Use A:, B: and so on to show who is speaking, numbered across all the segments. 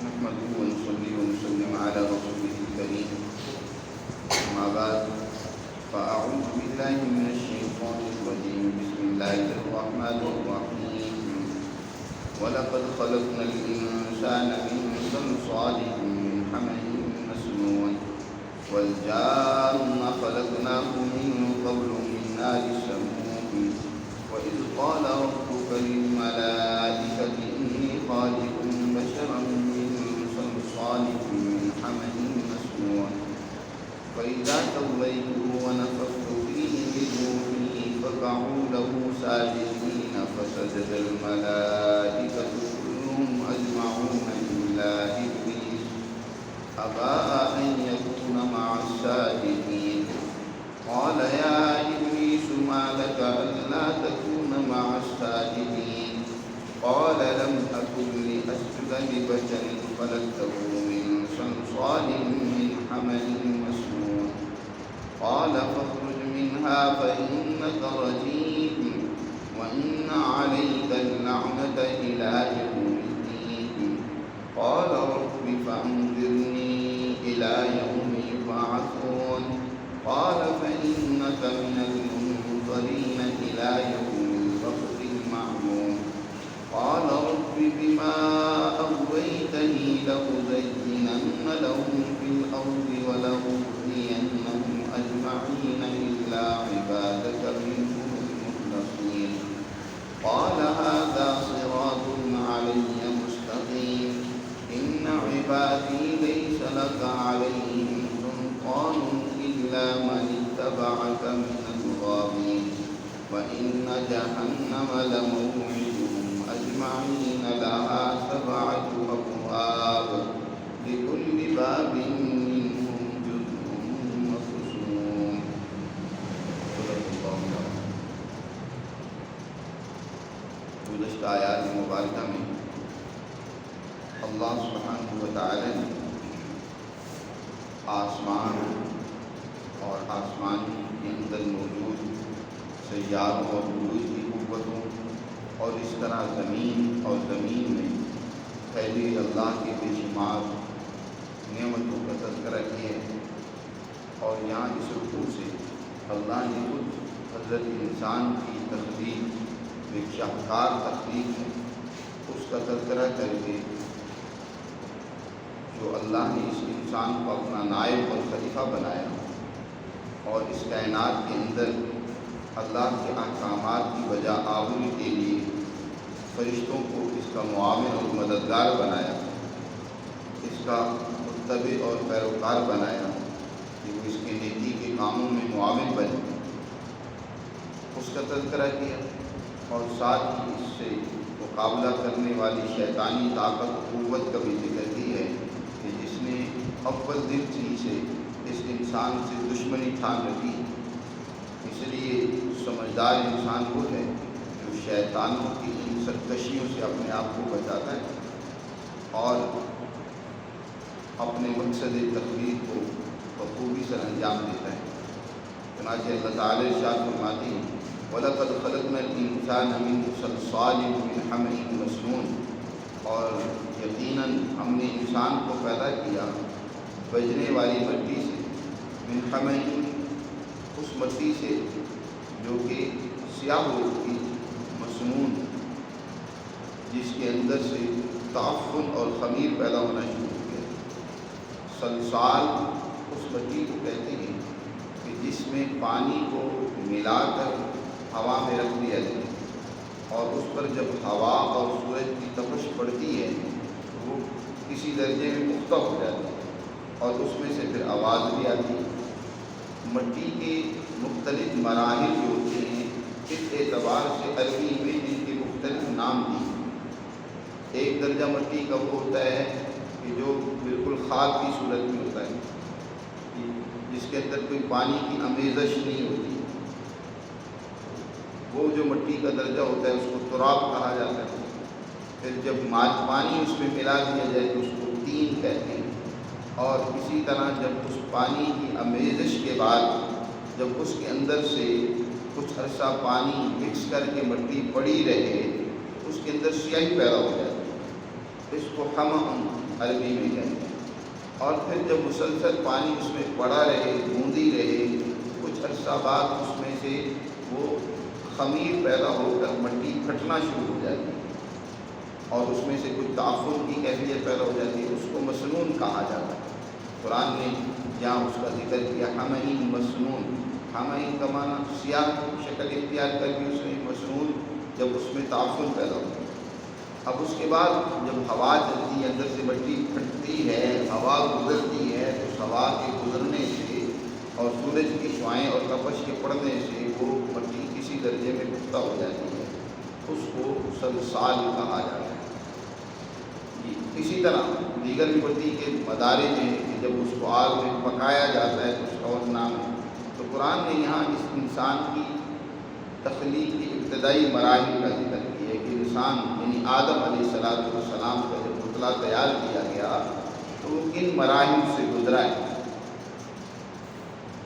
A: نحمده ونصلي ونسلم على رسوله الكريم. أما بعد فأعوذ بالله من الشيطان الرجيم. بسم الله الرحمن الرحيم. ولقد خلقنا الإنسان من صلصال من حمأ مسنون والجان خلقناه من قبل من نار السموم. وإذ قال ربك للملائكة إني خالق بشرا من صلصال من حمأ مسنون فإذا سويته ونفخت فيه من روحي فقعوا له ساجدين فسجد الملائكة كلهم أجمعون إلا إبليس أبى أن يكون مع الساجدين. قال يا إبليس ما لك ألا تكون مع الساجدين؟ قال لم أكن لأسجد لبشر خلقته من صلصال من حمأ مسنون. قال فاخرج منها فإنك رجيم وإن عليك اللعنة إلى يوم الدين. قال رب فأنظرني إلى يوم يبعثون. قال فإنك من المنظرين إلى يوم الوقت المعلوم. قال رب بما أغويتني لأزينن لهم في الأرض ولأغوينهم أجمعين إلا عبادك منهم المخلصين. قال هذا صراط علي مستقيم. إن عبادي ليس لك عليهم سلطان إلا من اتبعك من الغاوين. وإن جهنم لموعدهم أجمعين لها 7 أبواب لكل باب منهم جزء مقسوم. گزشتہ آیات مبارکہ میں اللہ سبحانہ و تعالی نے آسمان اور آسمان کے اندر موجود سیاروں اور بروج کی قوتوں اور اس طرح زمین اور زمین میں پھیلی اللہ کے بے شمار نعمتوں کا تذکرہ کیا. اور یہاں اس رکوع سے اللہ نے خود حضرت انسان کی تخلیق، ایک شاہکار تخلیق ہے، اس کا تذکرہ کر کے جو اللہ نے اس انسان کو اپنا نائب اور خلیفہ بنایا اور اس کائنات کے اندر اللہ کے احکامات کی بجا آوری کے لیے فرشتوں کو اس کا معاون اور مددگار بنایا، اس کا متبع اور پیروکار بنایا کہ وہ اس کے نیکی کے کاموں میں معاون بنے، اس کا تذکرہ کیا. اور ساتھ ہی اس سے مقابلہ کرنے والی شیطانی طاقت و قوت کا بھی ذکر کی ہے کہ جس نے اول دن سے اس انسان سے دشمنی ٹھان رکھی. اس لیے سمجھدار انسان وہ ہے جو شیطانوں کی ان سرکشیوں سے اپنے آپ کو بچاتا ہے اور اپنے مقصد تخلیق کو بخوبی سر انجام دیتا ہے. چنانچہ اللہ تعالی ارشاد فرماتے ہیں وَلَقَدْ خَلَقْنَا الْإِنسَانَ مِنْ صَلْصَالٍ مِنْ حَمَإٍ مَسْنُونٍ. اور یقیناً ہم نے انسان کو پیدا کیا بجنے والی مٹی سے، من حَمَإٍ اس مٹی سے جو کہ سیاہ ہوتی، مسنون جس کے اندر سے تعفن اور خمیر پیدا ہونا شروع ہو گیا. صلصال اس مٹی کو کہتے ہیں کہ جس میں پانی کو ملا کر ہوا میں رکھ دیا جائے اور اس پر جب ہوا اور سورج کی تپش پڑتی ہے تو وہ کسی درجے میں پختہ ہو جاتی ہے اور اس میں سے پھر آواز بھی آتی ہے. مٹی کے مختلف مراحل جو ہوتے ہیں اس اعتبار سے عربی میں جن کے مختلف نام دیے. ایک درجہ مٹی کا وہ ہوتا ہے کہ جو بالکل خاک کی صورت میں ہوتا ہے، جس کے اندر کوئی پانی کی آمیزش نہیں ہوتی. وہ جو مٹی کا درجہ ہوتا ہے اس کو تراب کہا جاتا ہے. پھر جب پانی اس میں ملا دیا جائے تو اس کو تین کہتے ہیں. اور اسی طرح جب اس پانی کی آمیزش کے بعد جب اس کے اندر سے کچھ عرصہ پانی مکس کر کے مٹی پڑی رہے اس کے اندر سیاہی پیدا ہو جاتی ہے. اس کو حمأ عربی میں کہتے ہیں۔ اور پھر جب مسلسل پانی اس میں پڑا رہے، بوندی رہے، کچھ عرصہ بعد اس میں سے وہ خمیر پیدا ہو کر مٹی پھٹنا شروع ہو جاتی ہے اور اس میں سے کچھ تعفن کی کیفیت پیدا ہو جاتی ہے، اس کو مسنون کہا جاتا ہے۔ قرآن نے جہاں اس کا ذکر کیا حمئ مسنون، حمئ کا معنی سیاہ شکل اختیار کر کے اس میں مسنون، جب اس میں تعفن پیدا ہوتا ہے۔ اب اس کے بعد جب ہوا چلتی ہے، اندر سے مٹی پھٹتی ہے، ہوا گزرتی ہے، تو اس ہوا کے گزرنے سے اور سورج کی شعاعیں اور تپش کے پڑنے سے وہ مٹی کسی درجے میں پختہ ہو جاتی ہے، اس کو صلصال کہا جاتا ہے۔ اسی طرح دیگر مٹی کے مدارج ہیں کہ جب اس کو آگ میں پکایا جاتا ہے تو اس کا اور نام ہے۔ تو قرآن نے یہاں اس انسان کی تخلیق کی ابتدائی مراحل کا ذکر کیا ہے کہ انسان یعنی آدم علیہ السلام کا جب پتلا تیار کیا گیا تو وہ کن مراحل سے گزرا ہے۔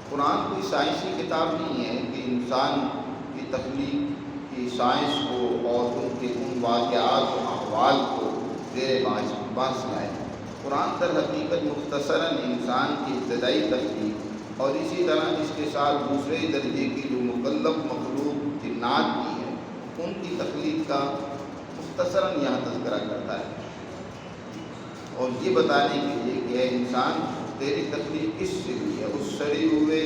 A: قرآن کوئی سائنسی کتاب نہیں ہے کہ انسان کی تخلیق کی سائنس کو اور ان کے ان واقعات و احوال کو زیر بحث لائے۔ قرآن در حقیقت مختصراً انسان کی ابتدائی تخلیق اور اسی طرح اس کے ساتھ دوسرے درجے کی جو مکلف مخلوق جنات کی ہے ان کی تخلیق کا مختصراً یہاں تذکرہ کرتا ہے، اور یہ بتانے کے لیے کہ اے انسان تیری تخلیق کس سے ہوئی ہے؟ اس سڑے ہوئے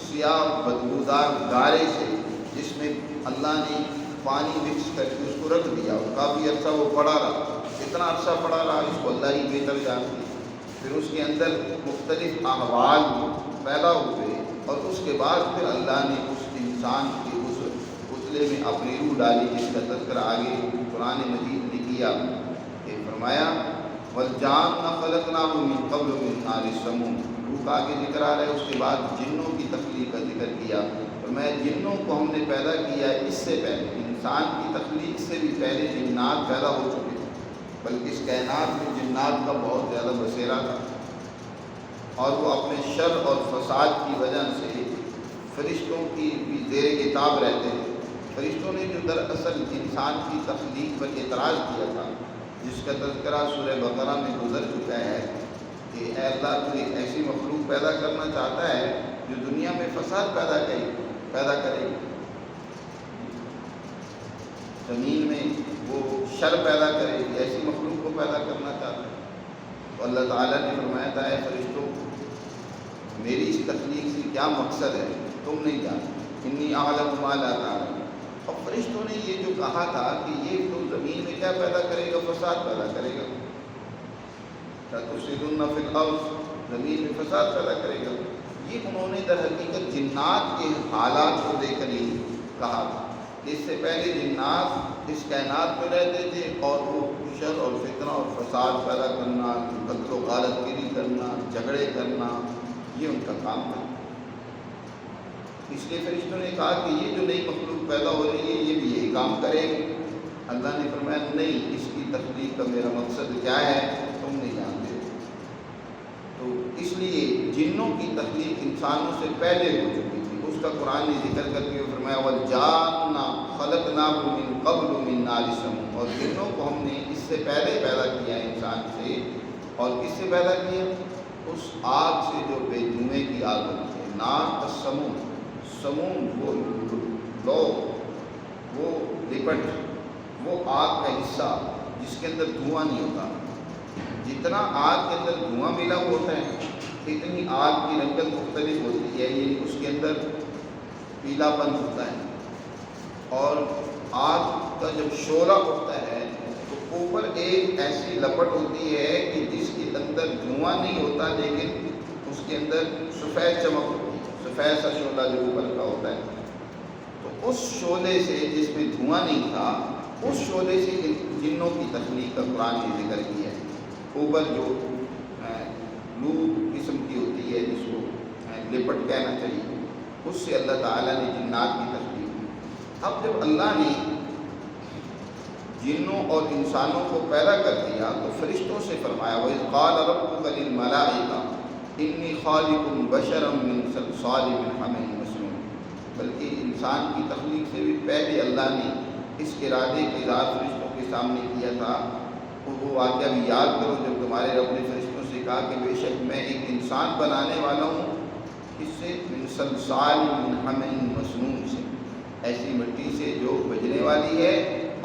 A: سیاہ بدبودار گارے سے جس میں اللہ نے پانی مکس کر کے اس کو رکھ دیا اور کافی عرصہ وہ پڑا رہا، کتنا عرصہ پڑا رہا اس کو اللہ ہی بہتر جانتے ہیں۔ پھر اس کے اندر مختلف احوال پیدا ہوئے اور اس کے بعد پھر اللہ نے اس انسان کے اس پتلے میں اپنی روح ڈالی، جس کا تذکرہ آگے قرآن مجید نے کیا کہ فرمایا وَالْجَانَّ خَلَقْنَاهُ مِن قَبْلُ مِن نَارِ السَّمُومِ، روح کا آگے ذکر آ رہا ہے۔ اس کے بعد جنوں کی تخلیق کا ذکر کیا، فرمایا جنوں کو ہم نے پیدا کیا اس سے پہلے، انسان کی تخلیق سے بھی پہلے جنات پیدا ہو چکے تھے، بلکہ اس کائنات میں جنات کا بہت زیادہ بسیرا تھا، اور وہ اپنے شر اور فساد کی وجہ سے فرشتوں کی بھی زیر کتاب رہتے تھے۔ فرشتوں نے جو دراصل انسان کی تخلیق پر اعتراض کیا تھا، جس کا تذکرہ سورہ بقرہ میں گزر چکا ہے کہ اے اللہ تو ایک ایسی مخلوق پیدا کرنا چاہتا ہے جو دنیا میں فساد پیدا کرے گی، زمین میں وہ شر پیدا کرے گی، ایسی مخلوق کو پیدا کرنا چاہتا ہے۔ تو اللہ تعالیٰ نے فرمایا تھا اے فرشتوں میری اس تخلیق سے کیا مقصد ہے تم نہیں جانتے، انی اعلم ما لا تعلمون۔ اور فرشتوں نے یہ جو کہا تھا کہ یہ تو زمین میں کیا پیدا کرے گا؟ فساد پیدا کرے گا، تفسدون فی الارض، زمین میں فساد پیدا کرے گا، یہ انہوں نے در حقیقت جنات کے حالات کو دیکھ کر ہی کہا تھا۔ اس سے پہلے جنات اس کائنات میں رہتے تھے اور وہ شر اور فتنہ اور فساد پیدا کرنا، قتل و غارت گیری کرنا، جھگڑے کرنا، یہ ان کا کام تھا۔ اس لیے فرشتوں نے کہا کہ یہ جو نئی مخلوق پیدا ہو رہی ہے یہ بھی یہی کام کرے گی۔ اللہ نے فرمایا نہیں، اس کی تخلیق کا میرا مقصد کیا ہے تم نہیں جانتے۔ تو اس لیے جنوں کی تخلیق انسانوں سے پہلے ہو چکی تھی، اس کا قرآن نے ذکر کر کے فرمایا وَالْجَانَّ خَلَقْنَاهُ مِن قَبْلُ مِن نَارِ السَّمُومِ، اور جنوں کو ہم نے اس سے پہلے پیدا کیا انسان سے، اور کس سے پیدا کیا؟ اس آگ سے جو بے دھوئیں کی آگ ہوتی ہے، نار السموم، سموم وہ لو، وہ لپٹ، وہ آگ کا حصہ جس کے اندر دھواں نہیں ہوتا۔ جتنا آگ کے اندر دھواں ملا ہوا ہوتا ہے اتنی آگ کی رنگت مختلف ہوتی ہے، یعنی اس کے اندر پیلا پن ہوتا ہے، اور آگ کا جب شعلہ ہوتا ہے تو اوپر ایک ایسی لپٹ ہوتی ہے کہ جس کے اندر دھواں نہیں ہوتا لیکن اس کے اندر سفید چمک ہوتی ہے، سفید سا شعلہ جو اوپر کا ہوتا ہے۔ تو اس شعلے سے جس میں دھواں نہیں تھا، اس شعلے سے جنوں کی تخلیق کا قرآن نے ذکر کیا ہے۔ اوپر جو لو قسم کی ہوتی ہے جس کو لپٹ کہنا چاہیے، اس سے اللہ تعالیٰ نے جنات کی تخلیق کی۔ اب جب اللہ نے جنوں اور انسانوں کو پیدا کر دیا تو فرشتوں سے فرمایا وَإِذْ قَالَ رَبُّكَ لِلْمَلَائِكَةِ إِنِّي خَالِقٌ بَشَرًا مِّن صَلْصَالٍ مِّنْ حَمَإٍ مَّسْنُونٍ، بلکہ انسان کی تخلیق سے بھی پہلے اللہ نے اس ارادے کے اظہار فرشتوں کے سامنے کیا تھا۔ وہ واقعہ بھی یاد کرو جب تمہارے رب نے فرشتوں سے کہا کہ بے شک میں ایک انسان بنانے والا ہوں، کس سے؟ من صلصال من حمأ مسنون سے، ایسی مٹی سے جو بجنے والی ہے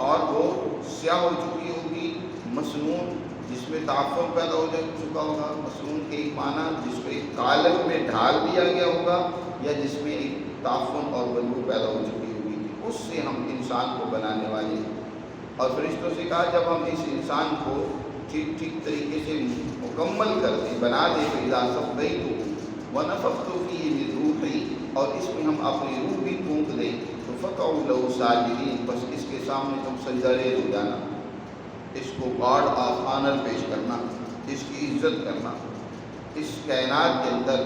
A: اور وہ سیاہ ہو چکی ہوگی، مسنون جس میں تعفن پیدا ہو چکا ہوگا۔ مسنون کے ایک معنی جس کو ایک قالب میں ڈھال دیا گیا ہوگا یا جس میں ایک تعفن اور بدبو پیدا ہو چکی ہوگی، اس سے ہم انسان کو بنانے والے ہیں۔ اور فرشتوں سے کہا جب ہم اس انسان کو ٹھیک طریقے سے مکمل کر دیں، بنا دیں، فإذا صفیتہ ونفخت فیہ من روحی، اور اس میں ہم اپنی روح بھی پھونک دیں، تو فقعوا لہ ساجدین، بس اس کے سامنے تم سجدہ ریز ہو جانا، اس کو گارڈ آف آنر پیش کرنا، اس کی عزت کرنا۔ اس کائنات کے اندر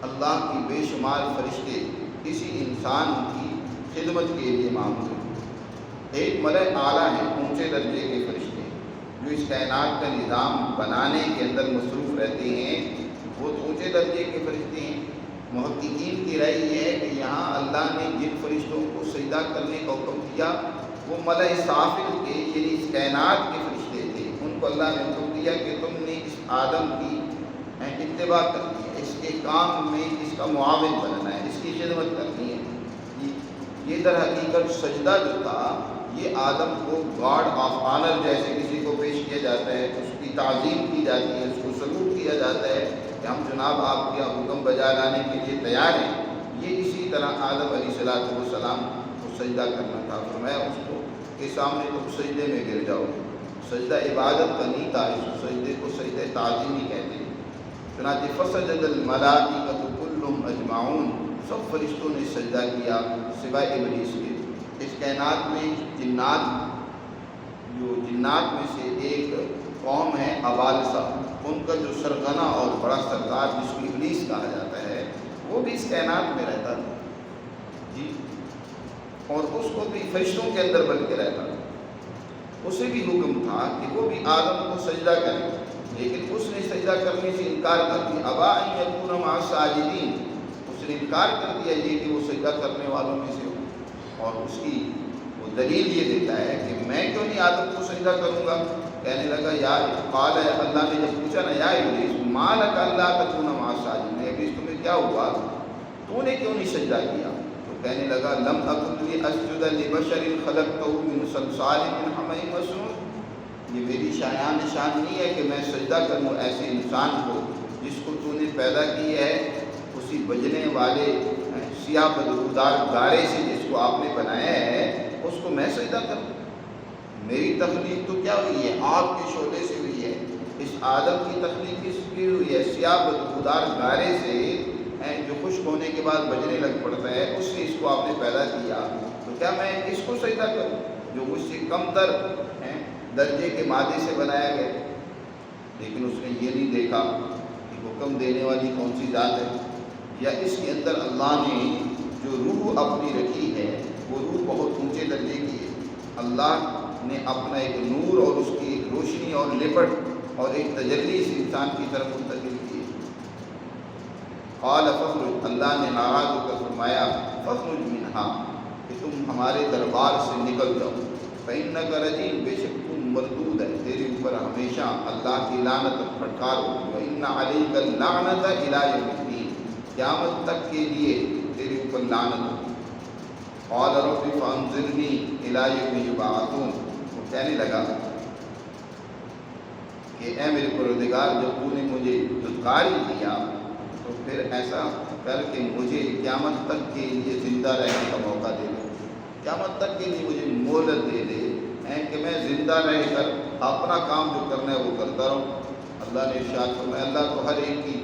A: اللہ کی بے شمار فرشتے اسی انسان کی خدمت کے لیے معمول ہیں۔ ایک ملائے اعلیٰ ہیں، اونچے درجے کے فرشتے جو اس کائنات کا نظام بنانے کے اندر مصروف رہتے ہیں، وہ تو اونچے درجے کے فرشتے ہیں۔ محققین کی رائے یہ ہے کہ یہاں اللہ نے جن فرشتوں کو سجدہ کرنے کا حکم دیا وہ ملائے سافل کے، یعنی اس کائنات کے فرشتے تھے۔ ان کو اللہ نے حکم دیا کہ تم نے اس آدم کی اتباع کرنی ہے، اس کے کام میں اس کا معاون بننا ہے، اس کی خدمت کرنی ہے۔ یہ در حقیقت سجدہ جو تھا یہ آدم کو گارڈ آف آنر جیسے کسی کو پیش کیا جاتا ہے، اس کی تعظیم کی جاتی ہے، اس کو سلوٹ کیا جاتا ہے کہ ہم جناب آپ کے حکم بجا لانے کے لیے تیار ہیں۔ یہ اسی طرح آدم علیہ السلام کو سجدہ کرنا تھا۔ فرمایا اس کو کے سامنے تم سجدے میں گر جاؤ۔ سجدہ عبادت کا نہیں تھا، اس سجدے کو سجدہ تعظیمی کہتے ہیں۔ چنانچہ فسجد الملائکۃ کلہم اجمعون، سب فرشتوں نے سجدہ کیا سوائے ابلیس کے۔ اس کائنات میں جنات میں سے ایک قوم ہے ابالسہ، ان کا جو سرغنہ اور بڑا سردار جس کو ابلیس کہا جاتا ہے وہ بھی اس کائنات میں رہتا تھا جی، اور اس کو بھی فرشتوں کے اندر بن کے رہتا تھا۔ اسے بھی حکم تھا کہ وہ بھی آدم کو سجدہ کرے، لیکن اس نے سجدہ کرنے سے انکار کر دیا۔ ابا ان یکون مع الساجدین، اس نے انکار کر دیا یہ کہ وہ سجدہ کرنے والوں میں سے ہو، اور اس کی وہ دلیل یہ دیتا ہے کہ میں کیوں نہیں آدم کو سجدہ کروں گا۔ کہنے لگا یا قال، اللہ نے جب پوچھا نا یا ابلیس ما لک الا تکون مع الساجدین، ابلیس تمہیں کیا ہوا، تو نے کیوں نہیں سجدہ کیا؟ تو کہنے لگا لم اکن لاسجد لبشر خلقته من صلصال من حمأ مسنون، یہ میری شایان نشان نہیں ہے کہ میں سجدہ کروں ایسے انسان کو جس کو تو نے پیدا کیا ہے اسی بجنے والے سیاہ بدبودار گارے سے، جس کو آپ نے بنایا ہے اس کو میں سجدہ کروں؟ میری تخلیق تو کیا ہوئی ہے؟ آگ کے شعلے سے ہوئی ہے۔ اس آدم کی تخلیق کس کی ہوئی ہے؟ سیاہ بدبودار گارے سے، جو خشک ہونے کے بعد بجنے لگ پڑتا ہے، اس سے اس کو آپ نے پیدا کیا، تو کیا میں اس کو سجدہ کروں جو مجھ سے کم تر درجے کے مادے سے بنایا گیا؟ لیکن اس نے یہ نہیں دیکھا کہ حکم دینے والی کون سی ذات ہے، یا اس کے اندر اللہ نے جو روح اپنی رکھی ہے وہ روح بہت اونچے درجے کی ہے۔ اللہ نے اپنا ایک نور اور اس کی ایک روشنی اور لپٹ اور ایک تجلی اس انسان کی طرف منتقل کی ہے۔ قال فخرج، اللہ نے ناراض ہو کر فرمایا فخرج منہا، کہ تم ہمارے دربار سے نکل جاؤ، فإنک رجیم، بے شک تم مردود ہے، تیرے اوپر ہمیشہ اللہ کی لعنت پھٹکار ہوگی، وإن علیک اللعنۃ الی یوم الدین، قیامت تک کے لیے تیرے اوپر لعنت ہوگی۔ قال رب فانظرنی الی یوم یبعثون، وہ کہنے لگا کہ اے میرے پروردگار جب تو نے مجھے دھتکار ہی دیا تو پھر ایسا کر کے مجھے قیامت تک کے لیے زندہ رہنے کا موقع دے دے، قیامت تک کے لیے مجھے مہلت دے دے کہ میں زندہ رہ کر اپنا کام جو کرنا ہے وہ کرتا رہوں۔ اللہ نے ارشاد فرمایا اللہ تو ہر ایک کی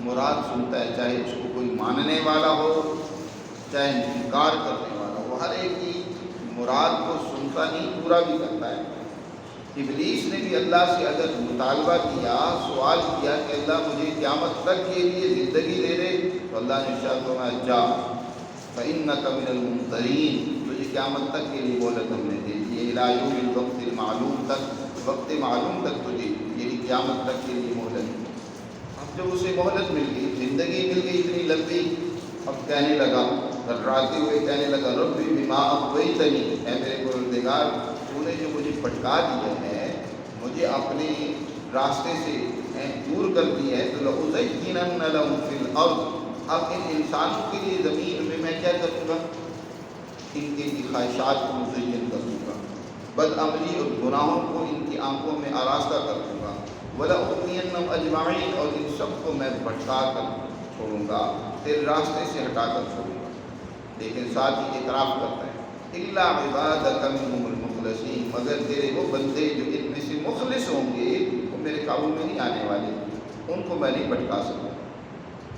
A: مراد سنتا ہے، چاہے اس کو کوئی ماننے والا ہو چاہے انکار کرنے والا ہو، ہر ایک کی مراد کو سنتا نہیں پورا بھی کرتا ہے۔ ابلیس نے بھی اللہ سے اگر مطالبہ کیا، سوال کیا کہ اللہ مجھے قیامت تک کے لیے زندگی دے دے، تو اللہ نے ارشاد فرمایا جا فإنک من المنظرین، تجھے قیامت تک کے لیے مہلت ہم نے دے دی، الی یوم الوقت المعلوم تک، وقت معلوم تک تجھے، یعنی قیامت تک کے لیے مہلت۔ اب جب اسے مہلت مل گئی، زندگی مل گئی اتنی لمبی، اب کہنے لگا گھبراتے ہوئے کہنے لگا رب بما اغویتنی، اے میرے پروردگار تو نے جو مجھے پھٹکا دیا ہے مجھے اپنے راستے سے دور کر دیا ہے، تو لَأُزَيِّنَنَّ لَهُمْ فِي الْأَرْضِ، اب ان انسانوں کے لیے زمین میں کیا کروں گا؟ ان کے خواہشات کو مزین کر دوں گا، بدعملی اور گناہوں کو ان کی آنکھوں میں آراستہ کر دوں گا، وَلَأُغْوِيَنَّهُمْ أَجْمَعِينَ، اور ان سب کو میں بھٹکا کر چھوڑوں گا، تیرے راستے سے ہٹا کر چھوڑوں گا۔ لیکن ساتھ ہی اعتراف کرتا ہے إِلَّا عِبَادَكَ مِنْهُمُ الْمُخْلَصِينَ، مگر تیرے وہ بندے جو ان میں سے مخلص ہوں گے وہ میرے قابو میں نہیں آنے والے، ان کو میں نہیں بھٹکا سکتا۔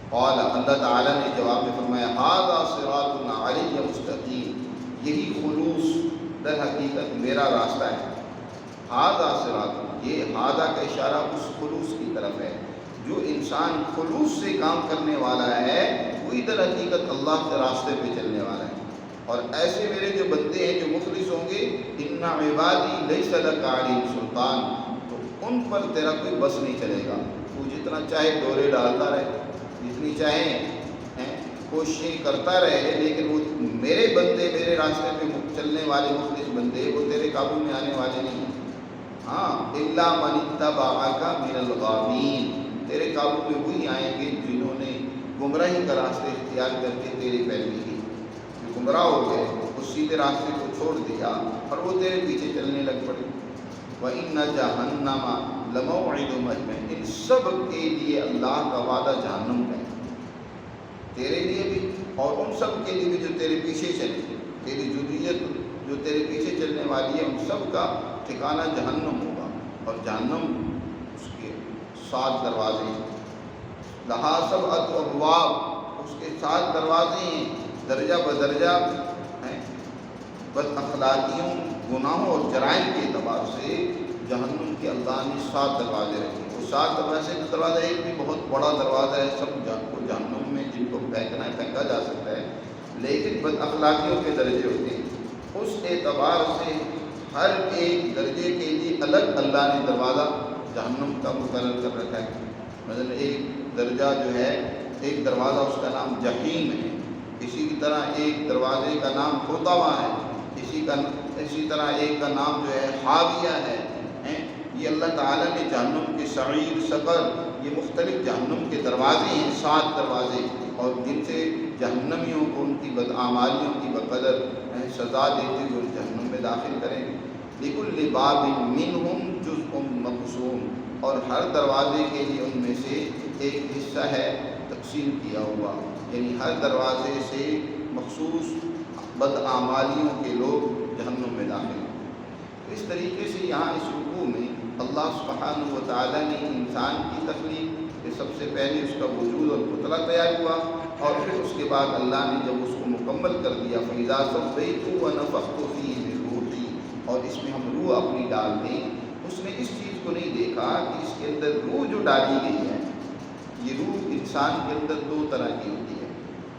A: قال، اللہ تعالیٰ نے جواب میں فرمایا هَذَا صِرَاطٌ عَلَيَّ مُسْتَقِيمٌ، یہی خلوص در حقیقت میرا راستہ ہے۔ هَذَا صِرَاطٌ، یہ ہاذا کا اشارہ اس خلوص کی طرف ہے۔ جو انسان خلوص سے کام کرنے والا ہے وہی در حقیقت اللہ کے راستے پہ چلنے والا ہے۔ اور ایسے میرے جو بندے ہیں جو مخلص ہوں گے، اِنَّ عِبَادِي لَيْسَ لَكَ عَلَيْهِمْ سُلْطَانٌ، تو ان پر تیرا کوئی بس نہیں چلے گا، تو جتنا چاہے ڈورے ڈالتا رہے، جتنی چاہے کوششیں کرتا رہے، لیکن وہ میرے بندے، میرے راستے پہ چلنے والے مخلص بندے وہ تیرے قابو میں آنے والے نہیں ہیں۔ ہاں، إِلَّا مَنِ اتَّبَعَكَ مِنَ الْغَاوِينَ، تیرے قابو میں وہی آئیں گے جنہوں نے گمراہی کا راستے اختیار کر کے تیری پیروی کی، جو گمراہ ہو گئے، اس سیدھے راستے کو چھوڑ دیا اور وہ تیرے پیچھے چلنے لگ پڑے۔ وَإِنَّ جَهَنَّمَ لَمَوْعِدُهُمْ أَجْمَعِينَ، ان سب کے لیے اللہ کا وعدہ جہنم کا ہے، تیرے لیے بھی اور ان سب کے لیے بھی جو تیرے پیچھے چلے، تیری ذریت جو تیرے پیچھے چلنے والی ہے، ان سب کا ٹھکانہ جہنم ہوگا۔ اور جہنم اس کے 7 دروازے ہیں، لَهَا سَبْعَةُ أَبْوَابٍ، اس کے 7 دروازے ہیں، درجہ بدرجہ ہیں۔ بد اخلاقیوں، گناہوں اور جرائم کے اعتبار سے جہنم کے اللہ نے 7 دروازے رکھے۔ وہ 7 دروازے کا دروازہ ایک بھی بہت بڑا دروازہ ہے، سب کو جہنم میں جن کو پھینکنا ہے پھینکا جا سکتا ہے، لیکن بد اخلاقیوں کے درجے ہوتے ہیں۔ اس اعتبار سے ہر ایک درجے کے لیے الگ اللہ نے دروازہ جہنم کا مقرر کر رکھا ہے۔ مثلا ایک درجہ جو ہے، ایک دروازہ اس کا نام جحیم ہے، اسی کی طرح ایک دروازے کا نام حطوہ ہے، اسی طرح ایک کا نام جو ہے حاویہ ہے۔ یہ اللہ تعالیٰ نے جہنم کے سعیر، سقر، یہ مختلف جہنم کے دروازے ہیں، 7 دروازے، اور جن سے جہنمیوں کو ان کی بدعمالیوں کی بقدر سزا دیتے ہوئے جہنم میں داخل کریں گے۔ لِكُلِّ بَابٍ مِّنْهُمْ جُزْءٌ مَّقْسُومٌ، اور ہر دروازے کے لیے ان میں سے ایک حصہ ہے تقسیم کیا ہوا، یعنی ہر دروازے سے مخصوص بدعمالیوں کے لوگ جہنم میں داخل ہیں۔ اس طریقے سے یہاں اس رکوع میں اللہ سبحانہ و تعالیٰ نے انسان کی تخلیق کہ سب سے پہلے اس کا وجود اور پتلا تیار ہوا، اور پھر اس کے بعد اللہ نے جب اس کو مکمل کر دیا، فَإِذَا سَوَّيْتُهُ وَنَفَخْتُ فِيهِ مِن رُوحِي، اور اس میں ہم روح اپنی ڈال دیں، اس نے اس چیز کو نہیں دیکھا کہ اس کے اندر روح جو ڈالی گئی ہے، یہ روح انسان کے اندر 2 طرح کی ہوتی ہے۔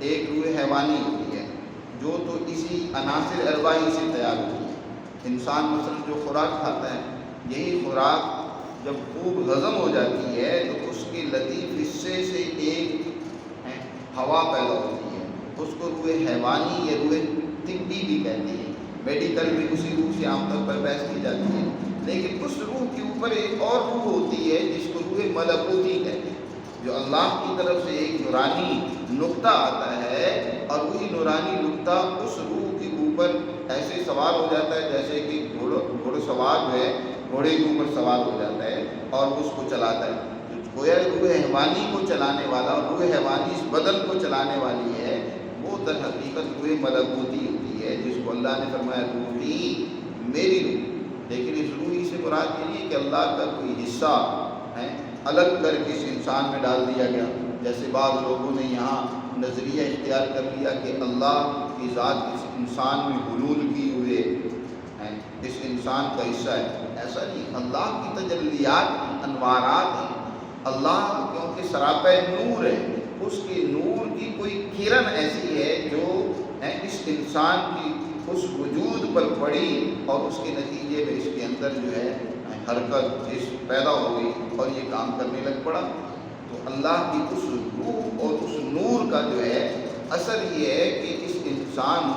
A: ایک روح حیوانی ہوتی ہے جو تو اسی عناصر اربعی سے تیار ہوتی ہے۔ انسان مثلا جو خوراک کھاتا ہے، یہی خوراک جب خوب ہضم ہو جاتی ہے تو اس کے لطیف حصے سے ایک ہوا پیدا ہوتی ہے، اس کو روح حیوانی یا روح طبی بھی کہتے ہیں۔ میڈیکل میں اسی روح سے عام طور پر بحث کی جاتی ہے، لیکن اس روح کے اوپر ایک اور روح ہوتی ہے جس کو روح ملکوتی کہتے ہیں، جو اللہ کی طرف سے ایک نورانی نقطہ آتا ہے، اور وہی نورانی نقطہ اس روح کے اوپر ایسے سوار ہو جاتا ہے جیسے کہ گھوڑ سوار جو ہے گھوڑے کے اوپر سوار ہو جاتا ہے اور اس کو چلاتا ہے۔ گویا روح حیوانی کو چلانے والا، روح حیوانی اس بدن کو چلانے والی ہے، وہ در حقیقت روح ملکوتی ہوتی ہے، جس کو اللہ نے فرمایا روحی، میری روح۔ لیکن اس روحی سے مراد یہ نہیں ہے کہ اللہ کا کوئی حصہ ہے الگ کر کے اس انسان میں ڈال دیا گیا، جیسے بعض لوگوں نے یہاں نظریہ اختیار کر لیا کہ اللہ کی ذات اس انسان میں حلول کی ہوئے ہیں، اس انسان کا حصہ ہے۔ ایسا نہیں، اللہ کی تجلیات، انوارات ہیں۔ اللہ کیونکہ سراپہ نور ہے، اس کے نور کی کوئی کرن ایسی ہے جو اس انسان کی اس وجود پر پڑی، اور اس کے نتیجے میں اس کے اندر جو ہے حرکت پیدا ہو گئی اور یہ کام کرنے لگ پڑا۔ تو اللہ کی اس روح اور اس نور کا جو ہے اثر یہ ہے کہ اس انسان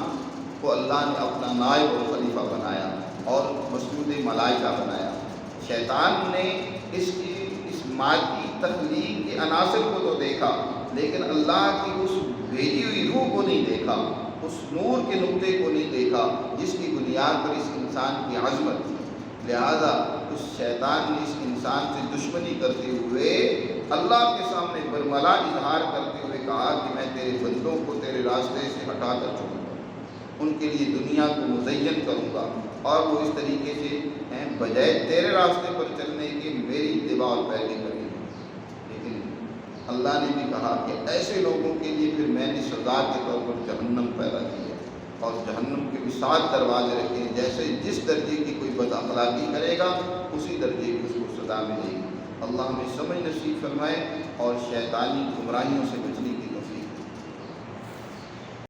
A: کو اللہ نے اپنا نائب اور خلیفہ بنایا اور مسجود ملائکہ بنایا۔ شیطان نے اس مادی تخلیق کے عناصر کو تو دیکھا، لیکن اللہ کی اس بھیجی ہوئی روح کو نہیں دیکھا، اس نور کے نقطے کو نہیں دیکھا جس کی بنیاد پر اس انسان کی عظمت تھی۔ لہذا اس شیطان نے اس انسان سے دشمنی کرتے ہوئے اللہ کے سامنے برملا اظہار کرتے ہوئے کہا کہ میں تیرے بندوں کو تیرے راستے سے ہٹا کر چھوڑوں گا، ان کے لیے دنیا کو مزین کروں گا، اور وہ اس طریقے سے بجائے تیرے راستے پر چلنے کے میری اتباع اور پیروی کریں گے۔ لیکن اللہ نے بھی کہا کہ ایسے لوگوں کے لیے پھر میں نے سزا کے طور پر جہنم پیدا کی ہے، اور جہنم کے بھی 7 دروازے رکھے ہیں، جیسے جس درجے کی کوئی بد اخلاقی کرے گا اسی درجے کی اس کو سزا ملے گی۔ اللہ ہمیں سمجھ نصیب فرمائے اور شیطانی گمراہیوں سے بچنے